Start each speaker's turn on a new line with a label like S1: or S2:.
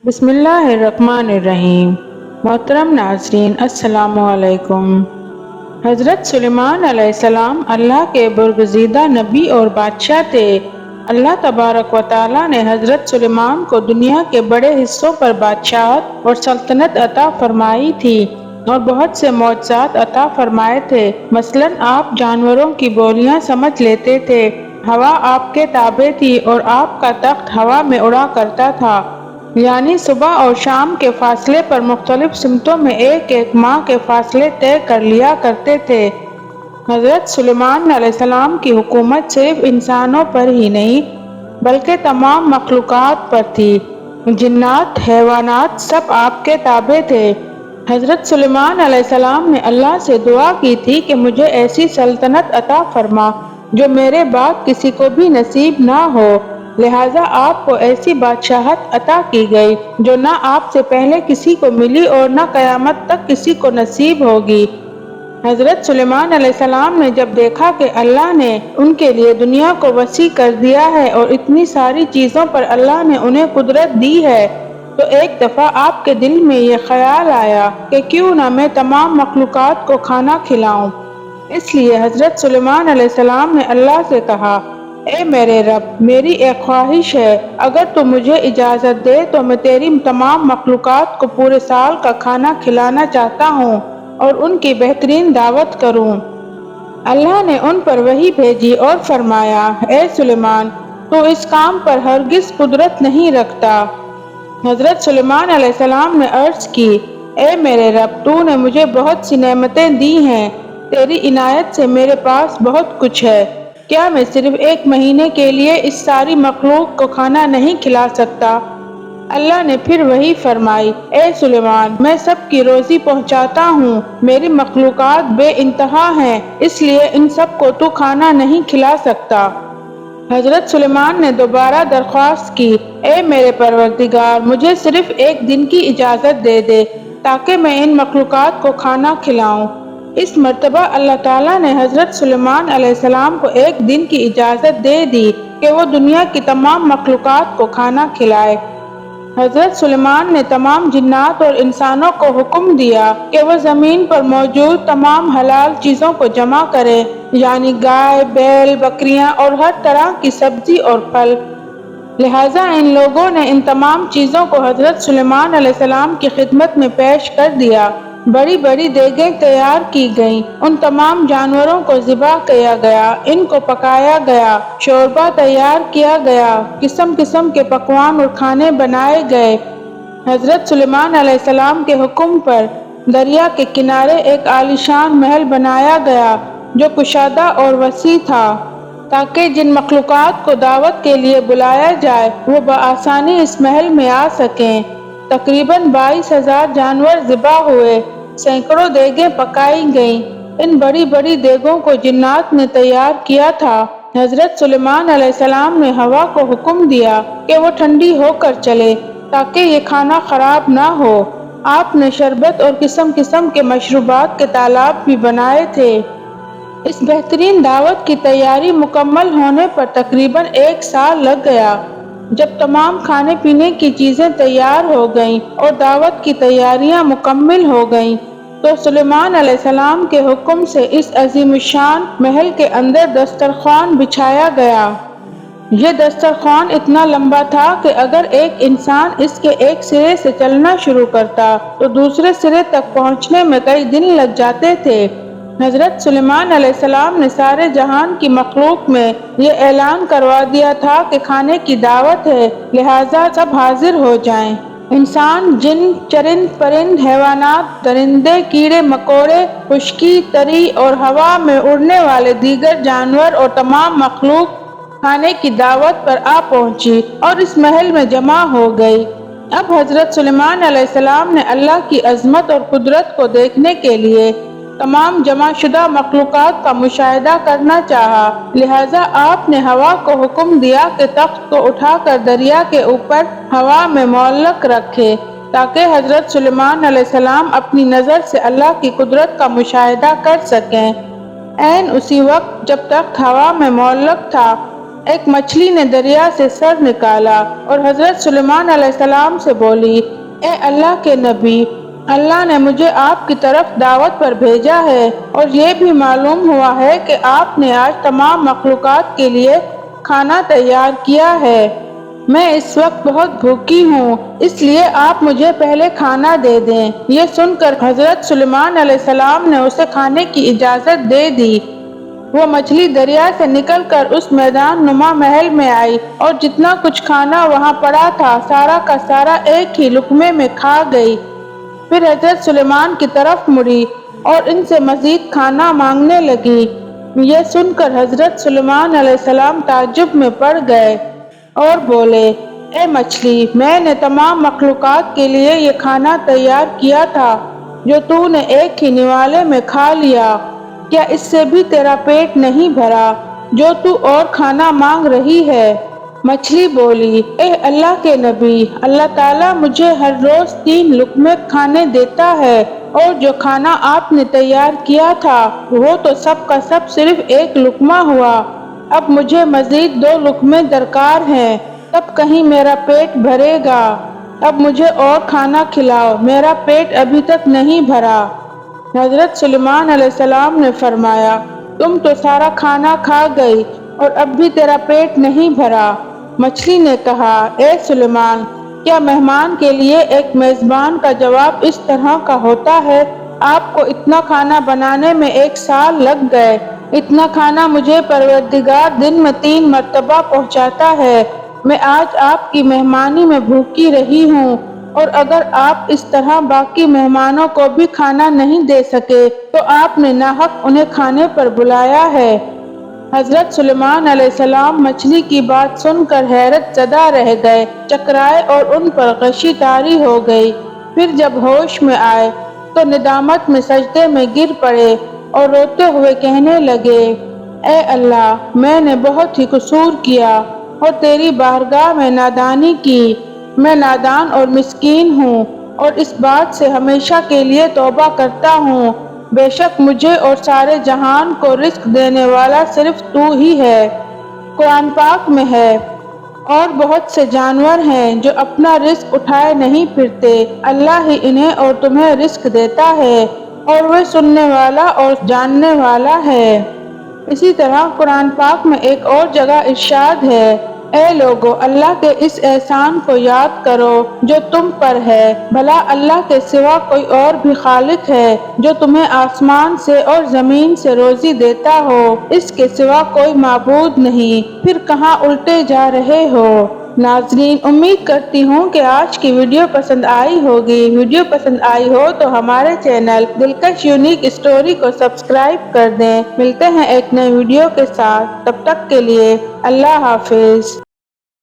S1: بسم اللہ الرحمن الرحیم۔ محترم ناظرین، السلام علیکم۔ حضرت سلیمان علیہ السلام اللہ کے برگزیدہ نبی اور بادشاہ تھے۔ اللہ تبارک و تعالیٰ نے حضرت سلیمان کو دنیا کے بڑے حصوں پر بادشاہت اور سلطنت عطا فرمائی تھی اور بہت سے معجزات عطا فرمائے تھے۔ مثلاً آپ جانوروں کی بولیاں سمجھ لیتے تھے، ہوا آپ کے تابع تھی اور آپ کا تخت ہوا میں اڑا کرتا تھا، یعنی صبح اور شام کے فاصلے پر مختلف سمتوں میں ایک ایک ماہ کے فاصلے طے کر لیا کرتے تھے۔ حضرت سلیمان علیہ السلام کی حکومت صرف انسانوں پر ہی نہیں بلکہ تمام مخلوقات پر تھی۔ جنات، حیوانات سب آپ کے تابع تھے۔ حضرت سلیمان علیہ السلام نے اللہ سے دعا کی تھی کہ مجھے ایسی سلطنت عطا فرما جو میرے بعد کسی کو بھی نصیب نہ ہو، لہٰذا آپ کو ایسی بادشاہت عطا کی گئی جو نہ آپ سے پہلے کسی کو ملی اور نہ قیامت تک کسی کو نصیب ہوگی۔ حضرت سلیمان علیہ السلام نے جب دیکھا کہ اللہ نے ان کے لیے دنیا کو وسیع کر دیا ہے اور اتنی ساری چیزوں پر اللہ نے انہیں قدرت دی ہے، تو ایک دفعہ آپ کے دل میں یہ خیال آیا کہ کیوں نہ میں تمام مخلوقات کو کھانا کھلاؤں۔ اس لیے حضرت سلیمان علیہ السلام نے اللہ سے کہا، اے میرے رب، میری ایک خواہش ہے، اگر تو مجھے اجازت دے تو میں تیری تمام مخلوقات کو پورے سال کا کھانا کھلانا چاہتا ہوں اور ان کی بہترین دعوت کروں۔ اللہ نے ان پر وحی بھیجی اور فرمایا، اے سلیمان، تو اس کام پر ہرگز قدرت نہیں رکھتا۔ حضرت سلیمان علیہ السلام نے عرض کی، اے میرے رب، تو نے مجھے بہت سی نعمتیں دی ہیں، تیری عنایت سے میرے پاس بہت کچھ ہے، کیا میں صرف ایک مہینے کے لیے اس ساری مخلوق کو کھانا نہیں کھلا سکتا؟ اللہ نے پھر وحی فرمائی، اے سلیمان، میں سب کی روزی پہنچاتا ہوں، میری مخلوقات بے انتہا ہیں، اس لیے ان سب کو تو کھانا نہیں کھلا سکتا۔ حضرت سلیمان نے دوبارہ درخواست کی، اے میرے پروردگار، مجھے صرف ایک دن کی اجازت دے دے تاکہ میں ان مخلوقات کو کھانا کھلاؤں۔ اس مرتبہ اللہ تعالیٰ نے حضرت سلیمان علیہ السلام کو ایک دن کی اجازت دے دی کہ وہ دنیا کی تمام مخلوقات کو کھانا کھلائے۔ حضرت سلیمان نے تمام جنات اور انسانوں کو حکم دیا کہ وہ زمین پر موجود تمام حلال چیزوں کو جمع کریں، یعنی گائے، بیل، بکریاں اور ہر طرح کی سبزی اور پھل۔ لہٰذا ان لوگوں نے ان تمام چیزوں کو حضرت سلیمان علیہ السلام کی خدمت میں پیش کر دیا۔ بڑی بڑی دیگیں تیار کی گئیں، ان تمام جانوروں کو ذبح کیا گیا، ان کو پکایا گیا، شوربہ تیار کیا گیا، قسم قسم کے پکوان اور کھانے بنائے گئے۔ حضرت سلیمان علیہ السلام کے حکم پر دریا کے کنارے ایک عالیشان محل بنایا گیا جو کشادہ اور وسیع تھا تاکہ جن مخلوقات کو دعوت کے لیے بلایا جائے وہ بآسانی اس محل میں آ سکیں۔ تقریباً 22,000 جانور ذبح ہوئے، سینکڑوں دیگیں پکائی گئیں۔ ان بڑی بڑی دیگوں کو جنات نے تیار کیا تھا۔ حضرت سلیمان علیہ السلام نے ہوا کو حکم دیا کہ وہ ٹھنڈی ہو کر چلے تاکہ یہ کھانا خراب نہ ہو۔ آپ نے شربت اور قسم قسم کے مشروبات کے تالاب بھی بنائے تھے۔ اس بہترین دعوت کی تیاری مکمل ہونے پر تقریباً 1 سال لگ گیا۔ جب تمام کھانے پینے کی چیزیں تیار ہو گئیں اور دعوت کی تیاریاں مکمل ہو گئیں تو سلیمان علیہ السلام کے حکم سے اس عظیم الشان محل کے اندر دسترخوان بچھایا گیا۔ یہ دسترخوان اتنا لمبا تھا کہ اگر ایک انسان اس کے ایک سرے سے چلنا شروع کرتا تو دوسرے سرے تک پہنچنے میں کئی دن لگ جاتے تھے۔ حضرت سلیمان علیہ السلام نے سارے جہان کی مخلوق میں یہ اعلان کروا دیا تھا کہ کھانے کی دعوت ہے، لہٰذا سب حاضر ہو جائیں۔ انسان، جن، چرند پرند، حیوانات، درندے، کیڑے مکوڑے، خشکی، تری اور ہوا میں اڑنے والے دیگر جانور اور تمام مخلوق کھانے کی دعوت پر آ پہنچی اور اس محل میں جمع ہو گئی۔ اب حضرت سلیمان علیہ السلام نے اللہ کی عظمت اور قدرت کو دیکھنے کے لیے تمام جمع شدہ مخلوقات کا مشاہدہ کرنا چاہا، لہٰذا آپ نے ہوا کو حکم دیا کہ تخت کو اٹھا کر دریا کے اوپر ہوا میں معلق رکھے تاکہ حضرت سلیمان علیہ السلام اپنی نظر سے اللہ کی قدرت کا مشاہدہ کر سکیں۔ عین اسی وقت جب تخت ہوا میں معلق تھا ایک مچھلی نے دریا سے سر نکالا اور حضرت سلیمان علیہ السلام سے بولی، اے اللہ کے نبی، اللہ نے مجھے آپ کی طرف دعوت پر بھیجا ہے اور یہ بھی معلوم ہوا ہے کہ آپ نے آج تمام مخلوقات کے لیے کھانا تیار کیا ہے۔ میں اس وقت بہت بھوکی ہوں، اس لیے آپ مجھے پہلے کھانا دے دیں۔ یہ سن کر حضرت سلیمان علیہ السلام نے اسے کھانے کی اجازت دے دی۔ وہ مچھلی دریا سے نکل کر اس میدان نما محل میں آئی اور جتنا کچھ کھانا وہاں پڑا تھا سارا کا سارا ایک ہی لقمے میں کھا گئی۔ پھر حضرت سلیمان کی طرف مڑی اور ان سے مزید کھانا مانگنے لگی۔ یہ سن کر حضرت سلیمان علیہ السلام تعجب میں پڑ گئے اور بولے، اے مچھلی، میں نے تمام مخلوقات کے لیے یہ کھانا تیار کیا تھا جو تو نے ایک ہی نوالے میں کھا لیا۔ کیا اس سے بھی تیرا پیٹ نہیں بھرا جو تو اور کھانا مانگ رہی ہے؟ مچھلی بولی، اے اللہ کے نبی، اللہ تعالیٰ مجھے ہر روز 3 لقمے کھانے دیتا ہے اور جو کھانا آپ نے تیار کیا تھا وہ تو سب کا سب صرف 1 لقمہ ہوا۔ اب مجھے مزید 2 لقمے درکار ہیں، تب کہیں میرا پیٹ بھرے گا۔ اب مجھے اور کھانا کھلاؤ، میرا پیٹ ابھی تک نہیں بھرا۔ حضرت سلیمان علیہ السلام نے فرمایا، تم تو سارا کھانا کھا گئی اور اب بھی تیرا پیٹ نہیں بھرا۔ مچھلی نے کہا، اے سلیمان، کیا مہمان کے لیے ایک میزبان کا جواب اس طرح کا ہوتا ہے؟ آپ کو اتنا کھانا بنانے میں 1 سال لگ گئے۔ اتنا کھانا مجھے پروردگار دن میں 3 مرتبہ پہنچاتا ہے۔ میں آج آپ کی مہمانی میں بھوکی رہی ہوں اور اگر آپ اس طرح باقی مہمانوں کو بھی کھانا نہیں دے سکے تو آپ نے ناحق انہیں کھانے پر بلایا ہے۔ حضرت سلیمان علیہ السلام مچھلی کی بات سن کر حیرت زدہ رہ گئے، چکرائے اور ان پر غشی طاری ہو گئی۔ پھر جب ہوش میں آئے تو ندامت میں سجدے میں گر پڑے اور روتے ہوئے کہنے لگے، اے اللہ، میں نے بہت ہی قصور کیا اور تیری بارگاہ میں نادانی کی۔ میں نادان اور مسکین ہوں اور اس بات سے ہمیشہ کے لیے توبہ کرتا ہوں، بے شک مجھے اور سارے جہان کو رزق دینے والا صرف تو ہی ہے۔ قرآن پاک میں ہے، اور بہت سے جانور ہیں جو اپنا رزق اٹھائے نہیں پھرتے، اللہ ہی انہیں اور تمہیں رزق دیتا ہے اور وہ سننے والا اور جاننے والا ہے۔ اسی طرح قرآن پاک میں ایک اور جگہ ارشاد ہے، اے لوگو، اللہ کے اس احسان کو یاد کرو جو تم پر ہے، بھلا اللہ کے سوا کوئی اور بھی خالق ہے جو تمہیں آسمان سے اور زمین سے روزی دیتا ہو؟ اس کے سوا کوئی معبود نہیں، پھر کہاں الٹے جا رہے ہو؟ ناظرین، امید کرتی ہوں کہ آج کی ویڈیو پسند آئی ہوگی۔ ویڈیو پسند آئی ہو تو ہمارے چینل دلکش یونیک اسٹوری کو سبسکرائب کر دیں۔ ملتے ہیں ایک نئے ویڈیو کے ساتھ، تب تک کے لیے اللہ حافظ۔